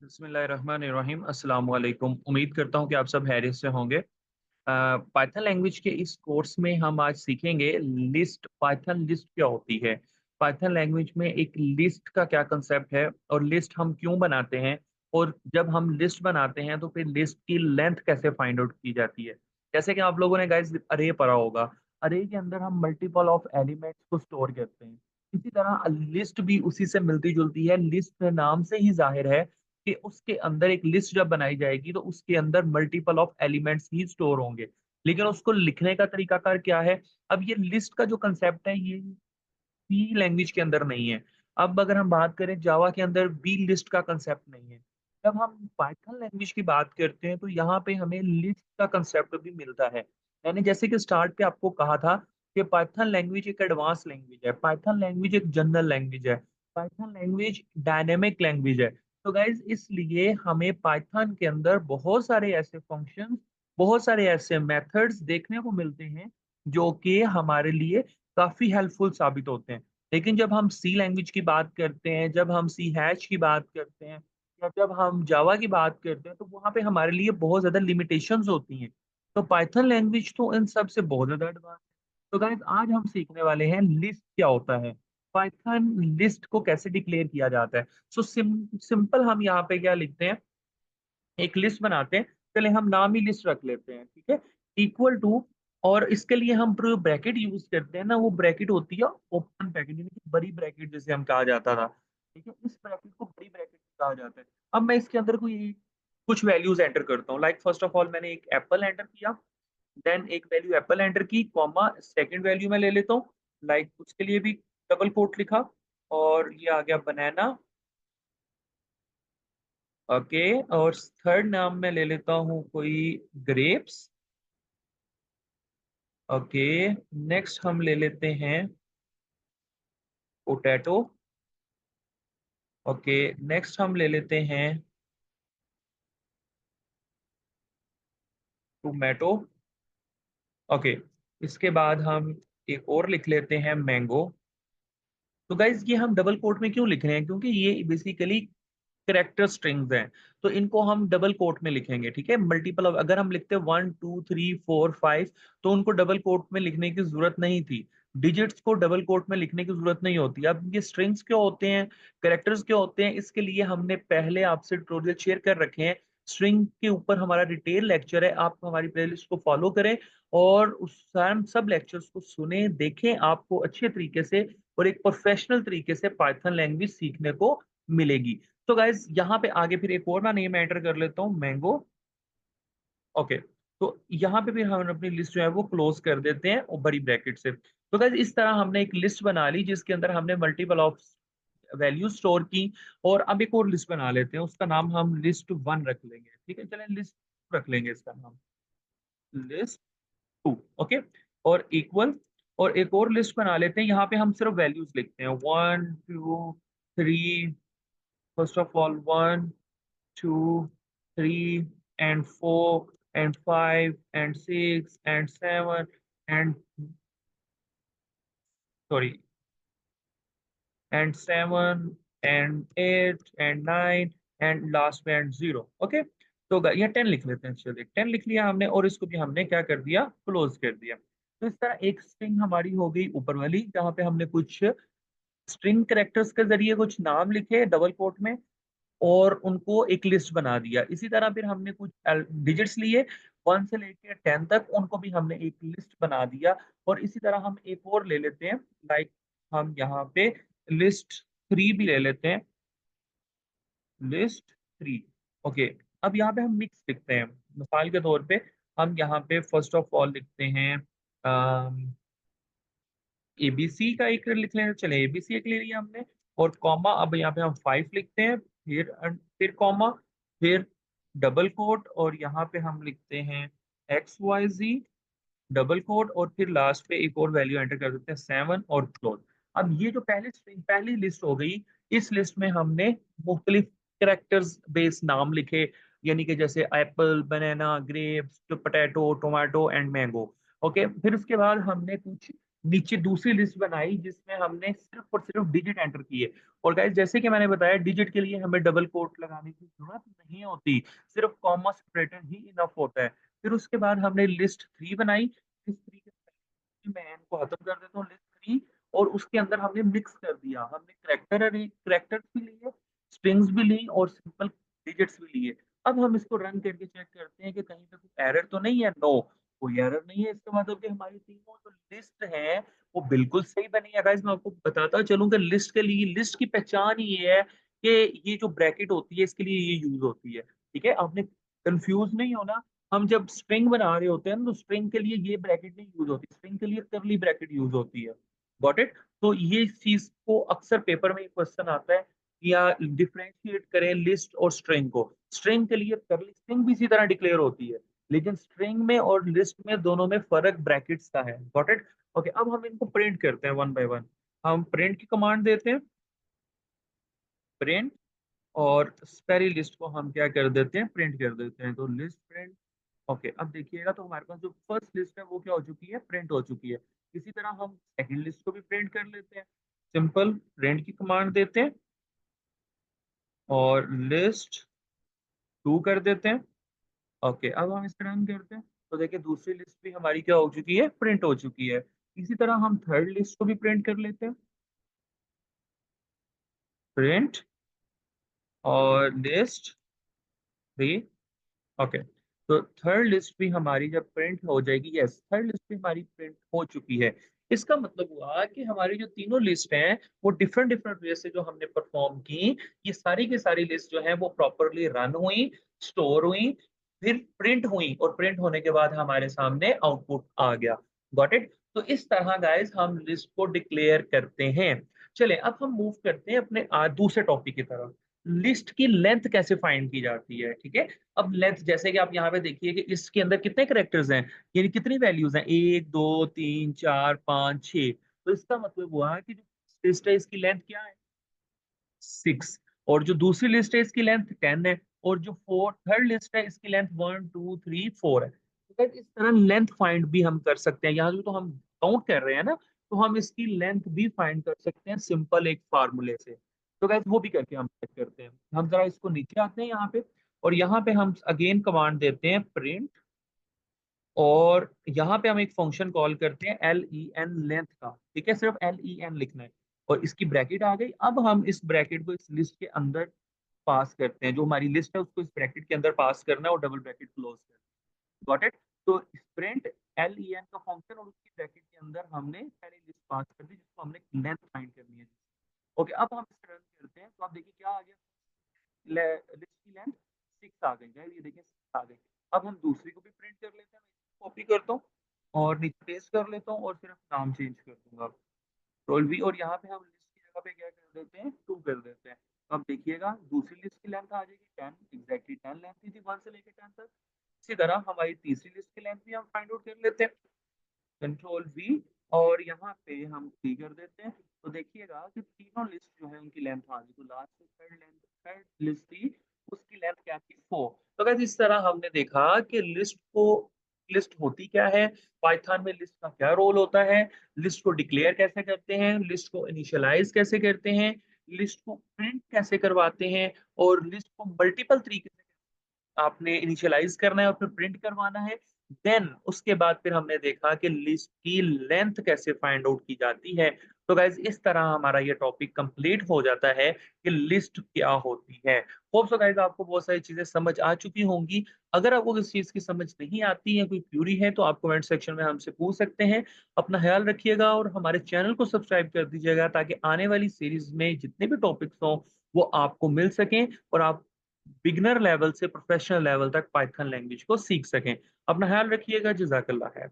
बिस्मिल्लाहिर्रहमानिर्रहीम अस्सलाम वालेकुम। उम्मीद करता हूँ कि आप सब खैरियत से होंगे। पाइथन लैंग्वेज के इस कोर्स में हम आज सीखेंगे लिस्ट। पाइथन लिस्ट क्या होती है, पाइथन लैंग्वेज में एक लिस्ट का क्या कंसेप्ट है और लिस्ट हम क्यों बनाते हैं, और जब हम लिस्ट बनाते हैं तो फिर लिस्ट की लेंथ कैसे फाइंड आउट की जाती है। जैसे कि आप लोगों ने गाइस अरे पढ़ा होगा, अरे के अंदर हम मल्टीपल ऑफ एलिमेंट्स को स्टोर करते हैं। इसी तरह लिस्ट भी उसी से मिलती जुलती है। लिस्ट नाम से ही जाहिर है कि उसके अंदर एक लिस्ट जब बनाई जाएगी तो उसके अंदर multiple of elements he store होंगे। लेकिन उसको लिखने का तरीकाकार क्या है? अब ये लिस्ट का जो कंसेप्ट है ये सी लैंग्वेज के अंदर नहीं है। अब अगर हम बात करें जावा के अंदर बी लिस्ट का कंसेप्ट नहीं है। जब हम पाइथन लैंग्वेज की बात करते हैं तो यहाँ पे हमें लिस्ट का कंसेप्ट भी मिलता है। मैंने जैसे कि स्टार्ट पे आपको कहा था कि पाइथन लैंग्वेज एक एडवांस लैंग्वेज है, पाइथन लैंग्वेज एक जनरल लैंग्वेज है, पाइथन लैंग्वेज डायनेमिक लैंग्वेज है। तो गाइज इसलिए हमें पाइथन के अंदर बहुत सारे ऐसे फंक्शंस, बहुत सारे ऐसे मेथड्स देखने को मिलते हैं जो कि हमारे लिए काफी हेल्पफुल साबित होते हैं। लेकिन जब हम सी लैंग्वेज की बात करते हैं, जब हम सी हैश की बात करते हैं, या जब हम जावा की बात करते हैं, तो वहाँ पे हमारे लिए बहुत ज्यादा लिमिटेशंस होती हैं। तो पाइथन लैंग्वेज तो इन सब से बहुत ज्यादा एडवांस। तो गाइस आज हम सीखने वाले हैं लिस्ट क्या होता है, पाइथन लिस्ट को कैसे डिक्लेयर किया जाता है। सो सिंपल हम यहाँ पे क्या लिखते हैं, एक लिस्ट बनाते हैं। चले हम नाम ही लिस्ट रख लेते हैं, ठीक है, इक्वल टू। और इसके लिए हम जो ब्रैकेट यूज करते हैं ना, वो ब्रैकेट होती है ओपन ब्रैकेट, यानी कि बड़ी ब्रैकेट जिसे हम कहा जाता था। ठीक है, इस ब्रैकेट को बड़ी ब्रैकेट कहा जाता है। अब मैं इसके अंदर कोई कुछ वैल्यूज एंटर करता हूँ। लाइक फर्स्ट ऑफ ऑल मैंने एक एप्पल एंटर किया, देन एक वैल्यू एप्पल एंटर की, कॉमा सेकंड वैल्यू मैं ले लेता हूँ। लाइक उसके लिए भी डबल कोट लिखा, और ये आ गया बनाना। ओके, और थर्ड नाम मैं ले लेता हूँ कोई ग्रेप्स। ओके, नेक्स्ट हम ले लेते हैं पोटैटो। ओके, नेक्स्ट हम ले लेते हैं टोमेटो। ओके, इसके बाद हम एक और लिख लेते हैं मैंगो। तो गाइज ये हम डबल कोट में क्यों लिख रहे हैं? क्योंकि ये बेसिकली करेक्टर स्ट्रिंग्स हैं, तो इनको हम डबल कोट में लिखेंगे। ठीक है, मल्टीपल अगर हम लिखते 1 2 3 4 5, तो उनको डबल कोट में लिखने की जरूरत नहीं थी। डिजिट्स को डबल कोट में लिखने की जरूरत नहीं होती। अब ये स्ट्रिंग्स क्यों होते हैं, करेक्टर्स क्यों होते हैं, इसके लिए हमने पहले आपसे ट्यूटोरियल शेयर कर रखे हैं। स्ट्रिंग के ऊपर हमारा डिटेल लेक्चर है, आप हमारी प्लेलिस्ट को फॉलो करें और उस सब लेक्चर्स को सुने, देखें। आपको अच्छे तरीके से और एक प्रोफेशनल तरीके से पाइथन लैंग्वेज सीखने को मिलेगी। तो गाइज यहाँ पे आगे फिर एक और ना नेम एंटर कर लेता हूँ, मैंगो। ओके, तो यहाँ पे फिर हम अपनी लिस्ट जो है वो क्लोज कर देते हैं और बड़ी ब्रैकेट से। तो गाइज इस तरह हमने एक लिस्ट बना ली जिसके अंदर हमने मल्टीपल ऑफ वैल्यू स्टोर की। और अब एक और लिस्ट बना लेते हैं, उसका नाम हम लिस्ट वन रख लेंगे। ठीक है, चलें लिस्ट रख लेंगे इसका नाम, लिस्ट टू। ओके, और इक्वल, और एक और लिस्ट बना लेते हैं। यहाँ पे हम सिर्फ वैल्यूज लिखते हैं, 1 2 3। First of all 1 2 3 and 4 and 5 and 6 and 7 and sorry and 7 and 8 and 9 and last में एंड 0। ओके, तो ये 10 लिख लेते हैं। चलिए 10 लिख लिया हमने, और इसको भी हमने क्या कर दिया, क्लोज कर दिया। तो इस तरह एक स्ट्रिंग हमारी हो गई ऊपर वाली, जहाँ पे हमने कुछ स्ट्रिंग कैरेक्टर्स के जरिए कुछ नाम लिखे डबल कोट में और उनको एक लिस्ट बना दिया। इसी तरह फिर हमने कुछ डिजिट्स लिए 1 से लेकर 10 तक, उनको भी हमने एक लिस्ट बना दिया। और इसी तरह हम एक और ले लेते हैं, लाइक हम यहाँ पे लिस्ट थ्री भी ले लेते हैं, लिस्ट थ्री। ओके, अब यहाँ पे हम मिक्स लिखते हैं। मिसाल के तौर पे हम यहाँ पे फर्स्ट ऑफ ऑल लिखते हैं एबीसी का एक लिख लेना। चले एबीसी एक ले लिया हमने, और कॉमा, अब यहाँ पे हम 5 लिखते हैं, फिर कॉमा, फिर डबल कोट, और यहाँ पे हम लिखते हैं XYZ, डबल कोट, और फिर लास्ट पे एक और वैल्यू एंटर कर देते हैं 7 और क्लोज। अब ये जो पहली लिस्ट हो गई, इस लिस्ट में हमने मुख्तलिफ करेक्टर्स बेस्ड नाम लिखे, यानी कि जैसे Apple, banana, grapes, potato, tomato and mango. Okay, फिर उसके बाद हमने कुछ नीचे दूसरी लिस्ट बनाई जिसमें हमने सिर्फ और सिर्फ डिजिट एंटर किए। और गाइस जैसे कि मैंने बताया डिजिट के लिए हमें डबल कोट लगाने की जरूरत नहीं होती, सिर्फ कॉमा सेपरेटर ही इनफ होता है। फिर उसके बाद हमने लिस्ट 3 बनाई। लिस्ट 3 के मैं इनको खत्म कर देता हूँ लिस्ट 3, और उसके अंदर हमने मिक्स कर दिया। हमने करैक्टर्स भी लिए, स्ट्रिंग्स भी ली और सिंपल डिजिट्स भी लिए। अब हम इसको रन करके चेक करते हैं कि कहीं पे कोई एरर तो नहीं है। नो, कोई एरर नहीं है। इसका मतलब कि हमारी तीनों जो लिस्ट है वो बिल्कुल सही बनी है। गाइस मैं आपको बताता चलूँ कि लिस्ट के लिए, लिस्ट की पहचान ही ये है कि ये जो ब्रैकेट होती है इसके लिए ये यूज होती है। ठीक है, आपने कंफ्यूज नहीं होना। हम जब स्ट्रिंग बना रहे होते हैं ना, तो स्ट्रिंग के लिए ये ब्रैकेट नहीं यूज होती, स्ट्रिंग के लिए करली ब्रैकेट यूज होती है। Got it? तो ये इस चीज को अक्सर पेपर में क्वेश्चन आता है, या डिफरेंशिएट करें लिस्ट और स्ट्रिंग को। स्ट्रिंग के लिए करली स्ट्रिंग भी इसी तरह डिक्लेयर होती है, लेकिन स्ट्रिंग में और लिस्ट में दोनों में फर्क ब्रैकेट्स का है। Got it? ओके, अब हम इनको प्रिंट करते हैं वन बाय वन। हम प्रिंट की कमांड देते हैं, प्रिंट, और सारी लिस्ट को हम क्या कर देते हैं, प्रिंट कर देते हैं। तो लिस्ट प्रिंट। ओके, अब देखिएगा तो हमारे पास जो फर्स्ट लिस्ट है वो क्या हो चुकी है, प्रिंट हो चुकी है। इसी तरह हम सेकंड लिस्ट को भी प्रिंट कर लेते हैं। सिंपल प्रिंट की कमांड देते हैं और लिस्ट 2 कर देते हैं। ओके, अब हम इसको रन करते हैं तो देखिए दूसरी लिस्ट भी हमारी क्या हो चुकी है, प्रिंट हो चुकी है। इसी तरह हम थर्ड लिस्ट को भी प्रिंट कर लेते हैं, प्रिंट और लिस्ट 3। ओके, तो थर्ड लिस्ट भी हमारी जब प्रिंट हो जाएगी, यस थर्ड लिस्ट भी हमारी प्रिंट हो चुकी है। इसका मतलब हुआ कि हमारी जो तीनों लिस्ट हैं वो डिफरेंट डिफरेंट वे से जो हमने परफॉर्म की, ये सारी की सारी लिस्ट जो है वो प्रॉपरली रन हुई, स्टोर हुई, फिर प्रिंट हुई, और प्रिंट होने के बाद हमारे सामने आउटपुट आ गया। Got it? तो इस तरह गाइस हम लिस्ट को डिक्लेयर करते हैं। चले अब हम मूव करते हैं अपने दूसरे टॉपिक की तरफ। लिस्ट की लेंथ कैसे फाइंड की जाती है? ठीक है, अब लेंथ जैसे कि आप यहाँ पे देखिए कि इसके अंदर कितने करेक्टर्स हैं, यानी कितनी वैल्यूज हैं, 1 2 3 4 5 6। तो इसका मतलब हुआ कि जो लिस्ट है इसकी लेंथ क्या है, 6। और जो दूसरी लिस्ट है इसकी लेंथ 10 है। और जो फोर थर्ड लिस्ट है इसकी लेंथ 1 2 3 4 है। तो guys, इस तरह लेंथ फाइंड भी हम कर सकते हैं। यहाँ जो तो हम काउंट कर रहे हैं ना, तो हम इसकी लेंथ भी फाइंड कर सकते हैं सिंपल एक फार्मूले से। तो गैस वो भी करके हम चेक करते हैं। हम जरा इसको नीचे आते हैं यहाँ पे, और यहाँ पे हम अगेन कमांड देते हैं प्रिंट, और यहाँ पे हम एक फंक्शन कॉल करते हैं len लेंथ का। ठीक है, सिर्फ len लिखना है, और इसकी ब्रैकेट आ गई। अब हम इस ब्रैकेट को इस लिस्ट के अंदर पास करते हैं, जो हमारी लिस्ट है उसको इस ब्रैकेट के अंदर पास करना है और डबल ब्रैकेट क्लोज करना है। Got it? तो प्रिंट len का फंक्शन और उसकी ब्रैकेट के अंदर हमने पहले लिस्ट पास कर दी जिसको हमने लेंथ फाइंड करनी है। ओके, अब हम इसे रन करते हैं तो आप देखिए क्या आ गया, लिस्ट की लेंथ 6 आ गई है। ये देखिए 6 आ गई। अब हम दूसरी को भी प्रिंट कर लेते हैं। मैं कॉपी करता हूँ और नीचे पेस्ट कर लेता हूँ और सिर्फ नाम चेंज कर दूंगा, कंट्रोल वी, और यहाँ पे हम लिस्ट की जगह पे क्या कर देते हैं, 2 कर देते हैं। तो अब देखिएगा दूसरी लिस्ट की लेंथ आ जाएगी 10, एग्जैक्टली 10 लेंथ थी 1 से लेकर 10 तक। इसी तरह हमारी तीसरी लिस्ट की लेंथ भी हम फाइंड आउट कर लेते हैं, कंट्रोल वी, और यहाँ पे हम 3 कर देते हैं। तो देखिएगा कि तीनों लिस्ट जो है उनकी लेंथ आ गई। तो लास्ट थर्ड लिस्ट थी, उसकी लेंथ क्या थी, 4। तो guys इस तरह हमने देखा कि लिस्ट होती क्या है, पाइथन में लिस्ट का क्या रोल होता है, लिस्ट को डिक्लेयर कैसे करते हैं, लिस्ट को इनिशियलाइज कैसे करते हैं, लिस्ट को प्रिंट कैसे करवाते हैं, और लिस्ट को मल्टीपल तरीके से आपने इनिशियलाइज करना है और फिर प्रिंट करवाना है। देन उसके बाद फिर हमने देखा कि लिस्ट की लेंथ कैसे फाइंड आउट की जाती है। तो गाइज इस तरह हमारा ये टॉपिक कंप्लीट हो जाता है कि लिस्ट क्या होती है। होप सो गाइज आपको बहुत सारी चीजें समझ आ चुकी होंगी। अगर आपको किसी चीज की समझ नहीं आती है, कोई क्यूरी है, तो आप कमेंट सेक्शन में हमसे पूछ सकते हैं। अपना ख्याल रखिएगा और हमारे चैनल को सब्सक्राइब कर दीजिएगा ताकि आने वाली सीरीज में जितने भी टॉपिक्स हों वो आपको मिल सकें, और आप बिगनर लेवल से प्रोफेशनल लेवल तक पाइथन लैंग्वेज को सीख सकें। अपना ख्याल रखिएगा। जज़ाकल्लाह है।